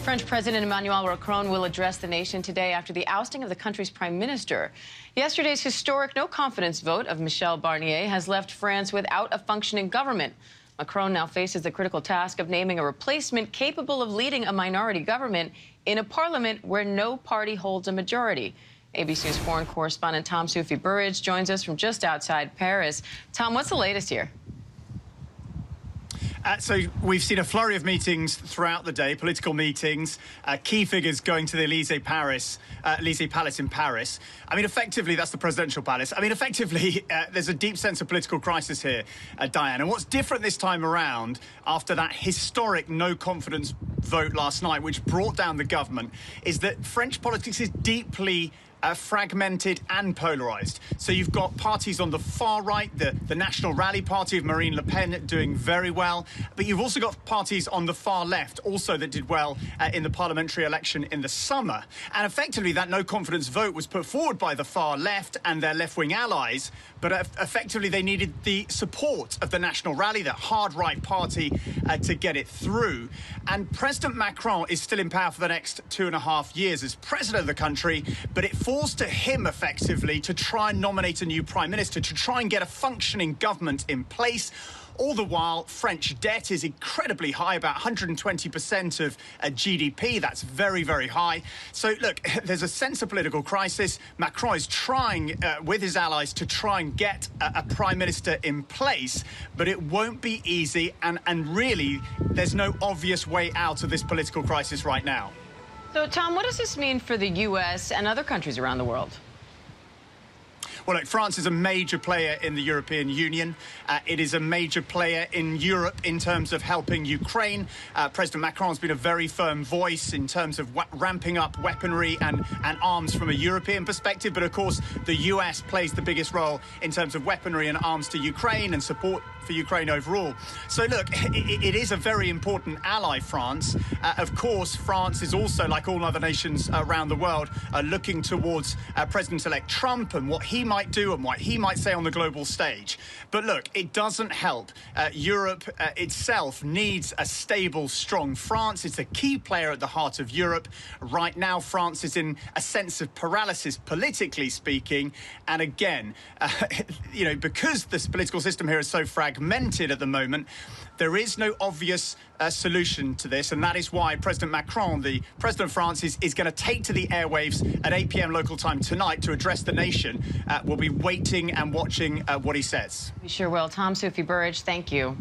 French President Emmanuel Macron will address the nation today after the ousting of the country's prime minister. Yesterday's historic no-confidence vote of Michel Barnier has left France without a functioning government. Macron now faces the critical task of naming a replacement capable of leading a minority government in a parliament where no party holds a majority. ABC News foreign correspondent Tom Soufi-Burridge joins us from just outside Paris. Tom, what's the latest here? So we've seen a flurry of meetings throughout the day, political meetings, key figures going to the Elysee Palace in Paris. I mean, effectively, that's the presidential palace. I mean, effectively, there's a deep sense of political crisis here, Diane. And what's different this time around, after that historic no-confidence vote last night, which brought down the government, is that French politics is deeply fragmented and polarised. So you've got parties on the far right, the National Rally Party of Marine Le Pen doing very well, but you've also got parties on the far left also that did well in the parliamentary election in the summer. And effectively that no-confidence vote was put forward by the far left and their left-wing allies, but effectively they needed the support of the National Rally, that hard right party, to get it through. And President Macron is still in power for the next 2.5 years as president of the country, but it falls to him effectively to try and nominate a new prime minister, to try and get a functioning government in place. All the while, French debt is incredibly high, about 120% of GDP. That's very, very high. So, look, there's a sense of political crisis. Macron is trying, with his allies, to try and get a prime minister in place, but it won't be easy. And really, there's no obvious way out of this political crisis right now. So, Tom, what does this mean for the U.S. and other countries around the world? Well, look, France is a major player in the European Union. It is a major player in Europe in terms of helping Ukraine. President Macron has been a very firm voice in terms of ramping up weaponry and arms from a European perspective. But, of course, the US plays the biggest role in terms of weaponry and arms to Ukraine and support for Ukraine overall. So, look, it is a very important ally, France. Of course, France is also, like all other nations around the world, looking towards President-elect Trump and what he might do and what he might say on the global stage. But look, it doesn't help. Europe itself needs a stable, strong France. It's a key player at the heart of Europe. Right now, France is in a sense of paralysis, politically speaking. And again, you know, because this political system here is so fragmented at the moment, there is no obvious solution to this, and that is why President Macron, the president of France, is going to take to the airwaves at 8 p.m. local time tonight to address the nation. We'll be waiting and watching what he says. We sure will. Tom Soufi-Burridge, thank you.